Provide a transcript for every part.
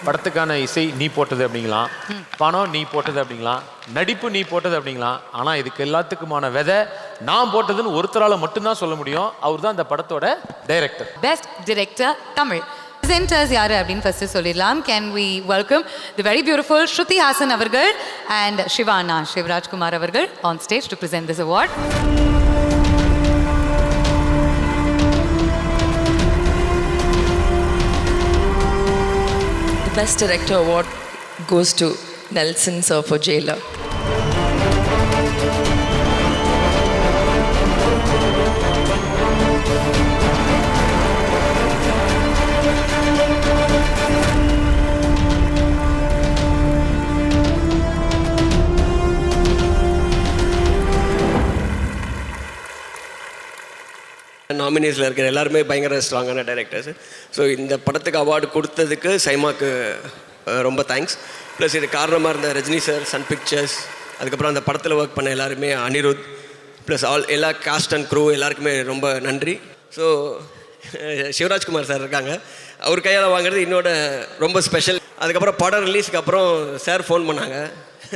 படத்துக்கான இசை நீ போட்டது அப்படிங்களாம், பணம் நீ போட்டது அப்படிங்களாம், நடிப்பு நீ போட்டது அப்படிங்களாம். ஆனால் இதுக்கு எல்லாத்துக்குமான விதை நான் போட்டதுன்னு ஒருத்தரால் மட்டும்தான் சொல்ல முடியும். அவர் தான் அந்த படத்தோட director. Best director Tamil. Presenters யாரு அப்படின்னு ஃபர்ஸ்ட் சொல்லிடலாம். Can we welcome the very beautiful Shruti Hassan அவர்கள் and Shivana Shivrajkumar அவர்கள் on stage to present this award. The Best Director Award goes to Nelson Sir for Jailer. நாமினேஸில் இருக்கிற எல்லாருமே பயங்கர ஸ்ட்ராங்கான directors. So இந்த படத்துக்கு அவார்டு கொடுத்ததுக்கு சைமாக்கு ரொம்ப தேங்க்ஸ். ப்ளஸ் இது காரணமாக இருந்த ரஜினி சார், சன் பிக்சர்ஸ், அதுக்கப்புறம் அந்த படத்தில் ஒர்க் பண்ண எல்லாருமே, அனிருத், ப்ளஸ் எல்லா காஸ்ட் அண்ட் க்ரூ எல்லாருக்குமே ரொம்ப நன்றி. ஸோ சிவராஜ்குமார் சார் இருக்காங்க, அவர் கையால் வாங்குறது என்னோட ரொம்ப ஸ்பெஷல். அதுக்கப்புறம் படம் ரிலீஸ்க்கு அப்புறம் சார் ஃபோன் பண்ணாங்க.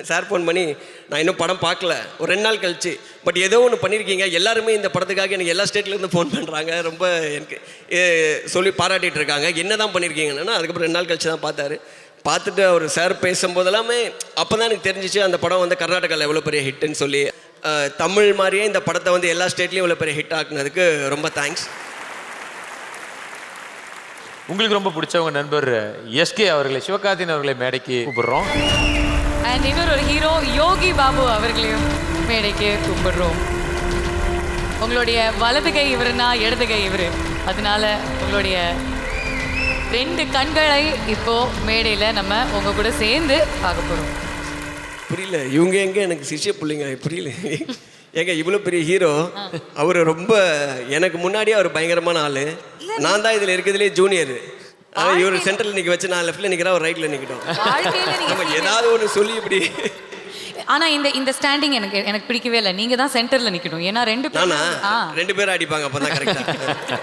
சார் ஃபோன் பண்ணி, நான் இன்னும் படம் பார்க்கல, ஒரு 2 நாள் கழிச்சு, பட் ஏதோ ஒன்று பண்ணியிருக்கீங்க, எல்லாருமே இந்த படத்துக்காக எனக்கு எல்லா ஸ்டேட்லேருந்து ஃபோன் பண்ணுறாங்க, ரொம்ப எனக்கு சொல்லி பாராட்டிகிட்டு இருக்காங்க, என்ன தான் பண்ணியிருக்கீங்கன்னா. அதுக்கப்புறம் 2 நாள் கழிச்சு தான் பார்த்துட்டு அவர் சார் பேசும்போதெல்லாமே அப்போ தான் எனக்கு தெரிஞ்சிச்சு அந்த படம் வந்து கர்நாடகாவில் எவ்வளோ பெரிய ஹிட்டுன்னு சொல்லி. தமிழ் மாதிரியே இந்த படத்தை வந்து எல்லா ஸ்டேட்லேயும் எவ்வளோ பெரிய ஹிட் ஆக்குனதுக்கு ரொம்ப தேங்க்ஸ். உங்களுக்கு ரொம்ப பிடிச்சவங்க நண்பர் எஸ்கே அவர்களை, சிவகார்த்திகேயன் அவர்களை மேடைக்கு கூப்பிடுறோம். அண்ட் இவர் ஒரு ஹீரோ யோகி பாபு அவர்களையும் மேடைக்கு கூப்பிடுறோம். உங்களுடைய வலது கை இவருனா இடது கை இவரு, அதனால உங்களுடைய 2 கண்களை இப்போ மேடையில் நம்ம உங்க கூட சேர்ந்து பார்க்க போகிறோம். புரியல, இவங்க எங்க எனக்கு சிஷ்ய பிள்ளைங்க, புரியல ஏங்க இவ்வளோ பெரிய ஹீரோ. அவர் ரொம்ப எனக்கு முன்னாடியே அவர் பயங்கரமான ஆள். நான் தான் இதில் இருக்கிறதுலே ஜூனியர். இவர் சென்டரில் நிற்க வச்சு நான் லெஃப்டில் நிற்கிறேன், அவர் ரைட்டில் நிற்கட்டும். நம்ம ஏதாவது ஒன்று சொல்லி இப்படி. ஆனால் இந்த ஸ்டாண்டிங் எனக்கு பிடிக்கவே இல்லை. நீங்கள் தான் சென்டரில் நிற்கணும். ஏன்னா 2 பேரும் அடிப்பாங்க, அப்போ தான் கரெக்டாக.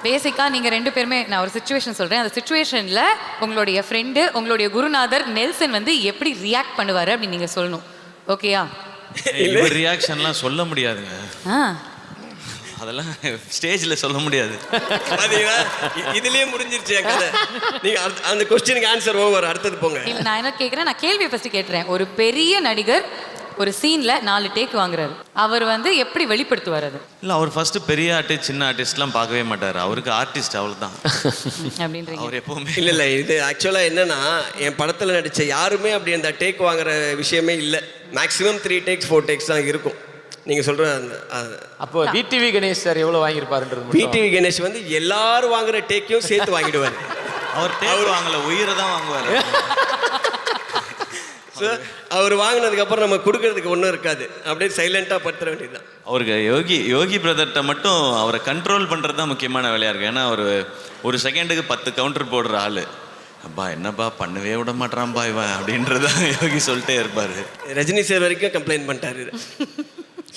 பேசிக்காக நீங்கள் 2 பேருமே, நான் ஒரு சுச்சுவேஷன் சொல்கிறேன், அந்த சுச்சுவேஷனில் உங்களுடைய ஃப்ரெண்டு, உங்களுடைய குருநாதர் நெல்சன் வந்து எப்படி ரியாக்ட் பண்ணுவார் அப்படின்னு நீங்கள் சொல்லணும். ஓகேயா? இவர் ரியாக்ஷன்லாம் சொல்ல முடியாதுங்க, அதெல்லாம் ஸ்டேஜில் சொல்ல முடியாது. இதுலயே முடிஞ்சிருச்சு கதை. நீங்க அந்த क्वेश्चनக்கு ஆன்சர் ஓவர், அடுத்தது போங்க. இல்ல, நான் என்ன கேக்குறேன், நான் கேள்வியை ஃபர்ஸ்ட் கேட்றேன். ஒரு பெரிய நடிகர் ஒரு சீன்ல 4 டேக் வாங்குறாரு, அவர் வந்து எப்படி வெளிப்படுத்துவார் அது? இல்லை, அவர் ஃபர்ஸ்ட் பெரிய ஆர்டிஸ்ட் சின்ன ஆர்டிஸ்ட்லாம் பார்க்கவே மாட்டார், அவருக்கு ஆர்டிஸ்ட் அவ்வளோதான் அப்படின்றீங்க. அவர் எப்பவுமே இல்லை இது ஆக்சுவலாக என்னன்னா, என் படத்தில் நடித்த யாருமே அப்படி அந்த டேக் வாங்குற விஷயமே இல்லை. மேக்ஸிமம் 3 டேக்ஸ் 4 டேக்ஸ் தான் இருக்கும். நீங்கள் சொல்கிற அப்போ விடிவி கணேஷ் சார் எவ்வளோ வாங்கியிருப்பாருன்றது. விடிவி கணேஷ் வந்து எல்லாரும் வாங்குற டேக்கையும் சேர்த்து வாங்கிடுவார். அவர் டேக் வாங்கல, உயிரை தான் வாங்குவார். அவர் வாங்கினதுக்கப்புறம் நம்ம கொடுக்கறதுக்கு ஒன்றும் இருக்காது, அப்படியே சைலண்ட்டாக படுத்துற வேண்டியதுதான். அவருக்கு யோகி பிரதர்கிட்ட மட்டும் அவரை கண்ட்ரோல் பண்ணுறது தான் முக்கியமான வேலையாக இருக்குது. ஏன்னா அவர் ஒரு செகண்டுக்கு 10 கவுண்டர் போடுற ஆள். அப்பா என்னப்பா பண்ணவே விட மாட்டான்பா இவன் அப்படின்றத யோகி சொல்லிட்டே இருப்பார். ரஜினி சார் வரைக்கும் கம்ப்ளைண்ட் பண்ணிட்டாரு,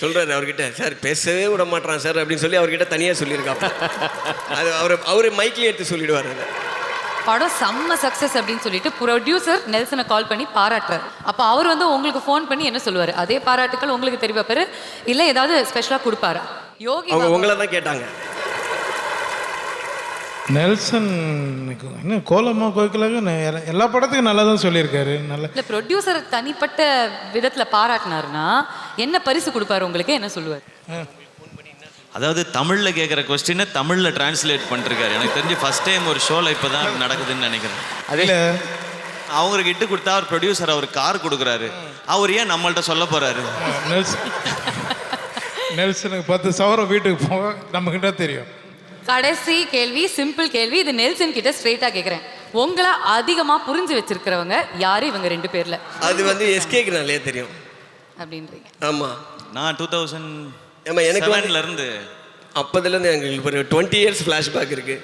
சொல்கிறாரு அவர்கிட்ட, சார் பேசவே விட மாட்டான் சார் அப்படின்னு சொல்லி அவர்கிட்ட தனியாக சொல்லியிருக்காப்ப. அது அவர் மைக்லேயே எடுத்து சொல்லிடுவார். அதை படம் செம்ம சக்ஸஸ் அப்படின்னு சொல்லிட்டு ப்ரொடியூசர் நெல்சனை கால் பண்ணி பாராட்டுறாரு. அப்போ அவர் வந்து உங்களுக்கு ஃபோன் பண்ணி என்ன சொல்லுவார்? அதே பாராட்டுக்கள் உங்களுக்கு தெரிவிப்பாரு, இல்லை ஏதாவது ஸ்பெஷலாக கொடுப்பாரா? யோகி அவங்க உங்களை தான் கேட்டாங்க. நெல்சன் இன்னும் கோலமா கோயிக்கலாக எல்லா படத்துக்கும் நல்லா தான் சொல்லியிருக்காரு. நல்ல இல்லை, ப்ரொடியூசர் தனிப்பட்ட விதத்தில் பாராட்டினாருன்னா என்ன பரிசு கொடுப்பாரு உங்களுக்கு, என்ன சொல்லுவார்? அதாவது தமிழில் கேட்குற கொஸ்டினை தமிழில் டிரான்ஸ்லேட் பண்ணிருக்காரு. எனக்கு தெரிஞ்சு ஃபர்ஸ்ட் டைம் ஒரு ஷோவில் இப்போ தான் நடக்குதுன்னு நினைக்கிறேன். அதில் அவங்களுக்கு இட்டு கொடுத்தா அவர் ப்ரொடியூசர் அவர் கார் கொடுக்குறாரு, அவர் ஏன் நம்மள்ட்ட சொல்ல போகிறாரு? நெல்சனுக்கு 10 சவரம் வீட்டுக்கு போக நம்மக்கிட்ட தெரியும். கடைசி கேள்வி, சிம்பிள் கேள்வி, இது நெல்சன் கிட்ட ஸ்ட்ரெயிட்டாக கேட்குறேன். உங்களை அதிகமாக புரிஞ்சு வச்சிருக்கிறவங்க யாரு இவங்க 2 பேரில்? அது வந்து எஸ்கேக்கு நல்லே தெரியும் அப்படின்றீங்க. ஆமாம், நான் 2007 இருந்து அப்போதுலேருந்து எங்களுக்கு ஒரு 20 இயர்ஸ் ஃப்ளாஷ்பேக் இருக்குது.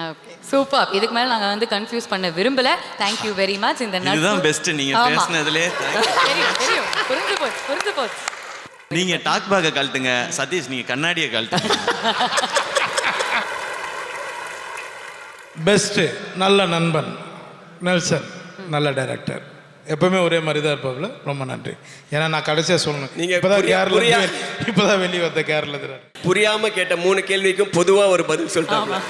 Okay, super. இதுக்கு மேலே நாங்கள் வந்து கன்ஃபியூஸ் பண்ண விரும்பல. Thank you very much. இந்த இதுதான் பெஸ்ட் நீங்கள் பேசினதுலே. தெரியும், புரிஞ்சு போச்சு. நீங்கள் டாக் பேக்கை கழட்டுங்க, சதீஷ் நீங்கள் கண்ணாடியை கழட்டுங்க. பெஸ்ட்டு நல்ல நண்பன் நெல்சன் நல்ல டைரக்டர், எப்பவுமே ஒரே மாதிரி தான் இருப்பாப்புல. ரொம்ப நன்றி. ஏன்னா நான் கடைசியாக சொல்லணும், நீங்க இப்போதான் புரியா- இப்போதான் வெளியே வந்த கேரளத்தில் புரியாமல் கேட்ட 3 கேள்விக்கும் பொதுவாக ஒரு பதில் சொல்லிட்டாங்க. ஆமா